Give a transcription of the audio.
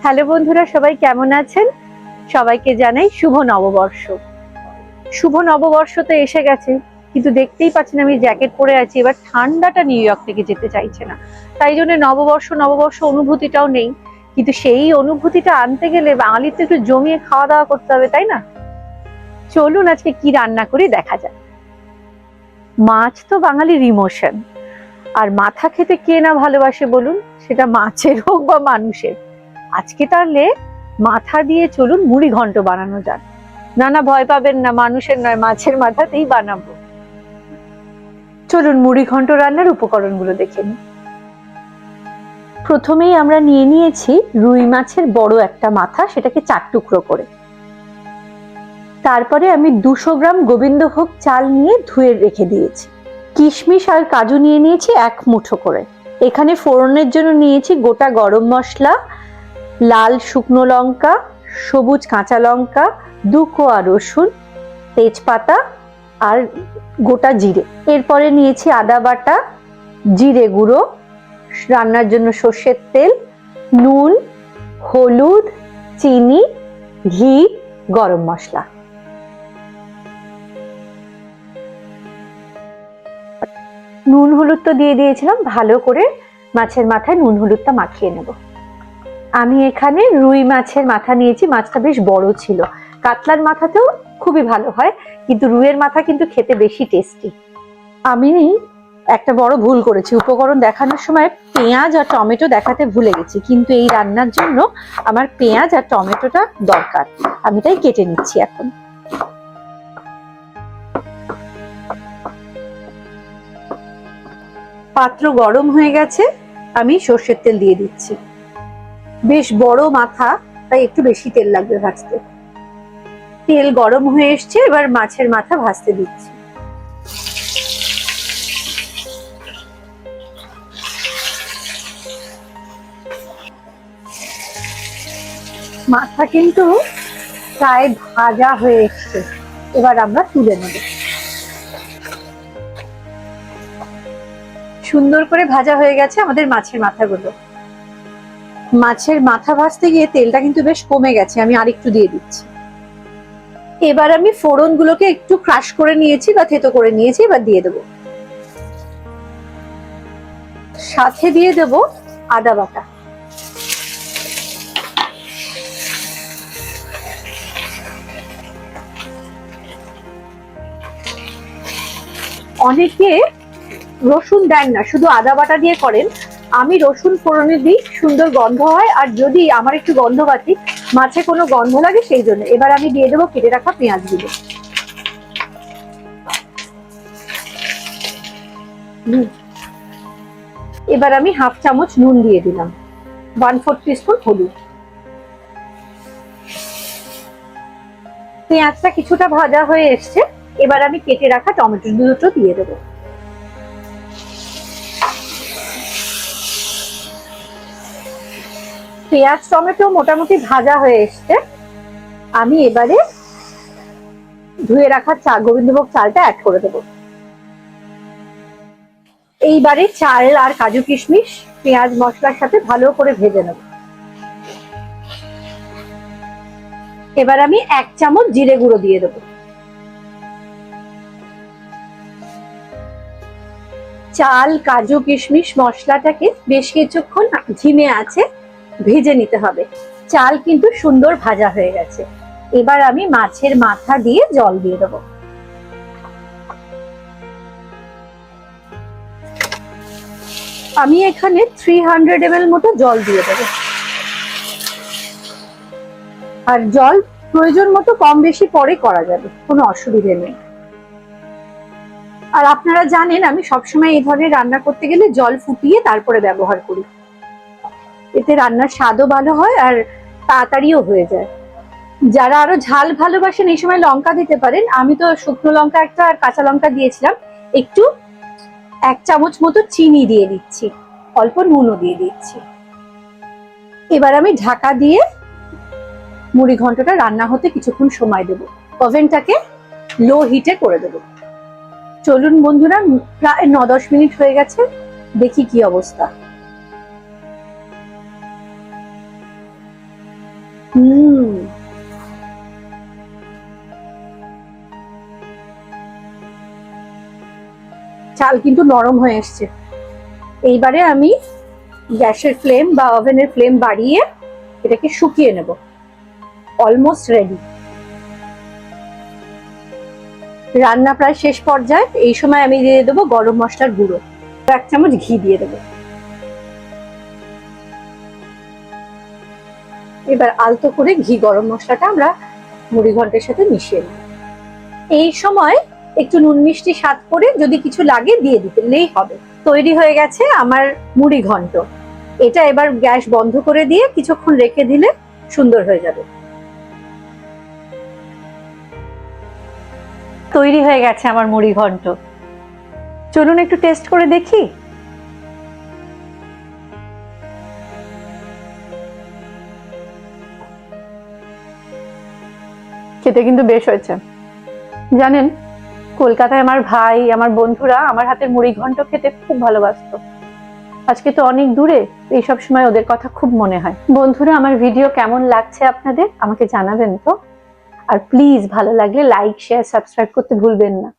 Hello বন্ধুরা, সবাই কেমন আছেন? সবাইকে জানাই শুভ নববর্ষ। শুভ নববর্ষ তো এসে গেছে, কিন্তু দেখতেই পাচ্ছেন আমি জ্যাকেট পরে আছি। এবার ঠান্ডাটা নিউ ইয়র্ক থেকে যেতে চাইছে না, তাই জন্য নববর্ষ নববর্ষ অনুভূতিটাও নেই। কিন্তু সেই অনুভূতিটা আনতে গেলে বাঙালির তো একটু জমিয়ে খাওয়া দাওয়া করতে হবে, তাই না? চলুন আজকে কি রান্না করি দেখা যাক। মাছ তো বাঙালির ইমোশন, আর মাথা খেতে কে না ভালোবাসে বলুন, সেটা মাছের হোক বা মানুষের। আজকে তাহলে মাথা দিয়ে চলুন মুড়ি ঘন্ট বানানো যাক। না না, ভয় পাবেন না, মানুষের নয়, মাছের মাথাতেই বানাবো। চলুন মুড়ি ঘন্ট রান্নার উপকরণগুলো দেখে নিই। প্রথমেই আমরা নিয়ে নিয়েছি রুই মাছের বড় একটা মাথা, সেটাকে 4 টুকরো করে। তারপরে আমি 200 গ্রাম গোবিন্দভোগ চাল নিয়ে ধুয়ে রেখে দিয়েছি। কিশমিশ আর কাজু নিয়ে নিয়েছি 1 মুঠো করে। এখানে ফোড়নের জন্য নিয়েছি গোটা গরম মশলা, লাল শুকনো লঙ্কা, সবুজ কাঁচা লঙ্কা, 2 কোয়া রসুন, তেজপাতা আর গোটা জিরে। এরপরে নিয়েছি আদা বাটা, জিরে গুঁড়ো, রান্নার জন্য সর্ষের তেল, নুন, হলুদ, চিনি, ঘি, গরম মশলা। নুন হলুদ তো দিয়ে দিয়েছিলাম, ভালো করে মাছের মাথায় নুন হলুদটা মাখিয়ে নেব। আমি এখানে রুই মাছের মাথা নিয়েছি, মাছটা বেশ বড় ছিল। কাতলার মাথাতেও খুবই ভালো হয়, কিন্তু রুইয়ের মাথা কিন্তু খেতে বেশি টেস্টি। আমি একটা বড় ভুল করেছি, উপকরণ দেখানোর সময় পেঁয়াজ আর টমেটো দেখাতে ভুলে গেছি, কিন্তু এই রান্নার জন্য আমার পেঁয়াজ আর টমেটোটা দরকার। আমি তাই কেটে নিচ্ছি এখন। পাত্র গরম হয়ে গেছে, আমি সর্ষের তেল দিয়ে দিচ্ছি। বেশ বড় মাথা, তাই একটু বেশি তেল লাগবে ভাজতে। তেল গরম হয়ে এসছে, এবার মাছের মাথা ভাজতে দিচ্ছি। মাথা কিন্তু প্রায় ভাজা হয়ে এসছে, এবার আমরা তুলে নেব। সুন্দর করে ভাজা হয়ে গেছে আমাদের মাছের মাথাগুলো। মাছের মাথা ভাজতে গিয়ে তেলটা কিন্তু বেশ কমে গেছে, আমি আরেকটু দিয়ে দিচ্ছি। এবার আমি ফোড়নগুলোকে একটু ক্রাশ করে নিয়েছি বা থেতো করে নিয়েছি, এবার দিয়ে দেবো। সাথে দিয়ে দেব আদা বাটা। অনেকে রসুন দেন না, শুধু আদা বাটা দিয়ে করেন। আমি রসুন ফোড়নে দিই, সুন্দর গন্ধ হয়। আর যদি আমার একটু গন্ধ বাতি মাছে কোনো গন্ধ লাগে সেই জন্য। এবার আমি দিয়ে দেবো কেটে রাখা পেঁয়াজগুলো। এবার আমি 1/2 চামচ নুন দিয়ে দিলাম, 1/4 টিস্পুন হলুদ। পেঁয়াজটা কিছুটা ভাজা হয়ে এসছে, এবার আমি কেটে রাখা টমেটো দুটো দিয়ে দেবো। পেঁয়াজ টমেটো মোটামুটি ভাজা হয়ে এসছে, আমি এবারে ধুয়ে রাখা গোবিন্দভোগ চালটা অ্যাড করে দেবো। এইবারে চাল আর কাজু কিশমিশ পেঁয়াজ মশলার সাথে ভালো করে ভেজে নেব। এবার আমি 1 চামচ জিরে গুঁড়ো দিয়ে দেবো। চাল কাজু কিশমিশ মশলাটাকে বেশ কিছুক্ষণ ধিমে আছে ভেজে নিতে হবে। চাল কিন্তু সুন্দর ভাজা হয়ে গেছে, এবার আমি মাছের মাথা দিয়ে জল দিয়ে দেবো। আমি এখানে 300 ml মতো জল দিয়ে দেবো। আর জল প্রয়োজন মতো কম বেশি পরে করা যাবে, কোনো অসুবিধে নেই। আর আপনারা জানেন আমি সবসময় এই ধরনের রান্না করতে গেলে জল ফুটিয়ে তারপরে ব্যবহার করি, এতে রান্নার স্বাদও ভালো হয় আর তাড়াতাড়িও হয়ে যায়। যারা আরো ঝাল ভালোবাসেন এই সময় লঙ্কা দিতে পারেন, আমি তো শুকনো লঙ্কা একটা আর কাঁচা লঙ্কা দিয়েছিলাম। একটু 1 চামচ মতো চিনি দিয়ে দিচ্ছি, অল্প নুনও দিয়ে দিচ্ছি। এবার আমি ঢাকা দিয়ে মুড়ি ঘন্টটা রান্না হতে কিছুক্ষণ সময় দেব। ওভেনটাকে লো হিটে করে দেব। চলুন বন্ধুরা, প্রায় 9-10 মিনিট হয়ে গেছে, দেখি কি অবস্থা। চাল কিন্তু নরম হয়ে এসছে। এইবারে আমি গ্যাসের ফ্লেম বা ওভেনের ফ্লেম বাড়িয়ে এটাকে শুকিয়ে নেব। Almost ready. রান্না প্রায় শেষ পর্যায়ে। এই সময় আমি দিয়ে দেবো গরম মশলার গুঁড়ো, 1 চামচ ঘি দিয়ে দেবো। এবার আলতো করে ঘি গরম মশলাটা আমরা মুড়ি ঘন্টের সাথে মিশিয়ে নেব। এই সময় একটু নুন মিষ্টি স্বাদ করে যদি কিছু লাগে দিয়ে দিলেই হবে। তৈরি হয়ে গেছে আমার মুড়ি ঘন্ট। এটা এবার গ্যাস বন্ধ করে দিয়ে কিছুক্ষণ রেখে দিলে সুন্দর হয়ে যাবে। তৈরি হয়ে গেছে আমার মুড়ি ঘন্ট। চলুন একটু টেস্ট করে দেখি। খেতে কিন্তু বেশ হয়েছে। জানেন, কলকাতায় আমার ভাই, আমার বন্ধুরা আমার হাতের মুড়ি ঘন্ট খেতে খুব ভালোবাসতো। আজকে তো অনেক দূরে, এইসব সময় ওদের কথা খুব মনে হয়। বন্ধুরা, আমার ভিডিও কেমন লাগছে আপনাদের আমাকে জানাবেন তো। আর প্লিজ ভালো লাগলে লাইক, শেয়ার, সাবস্ক্রাইব করতে ভুলবেন না।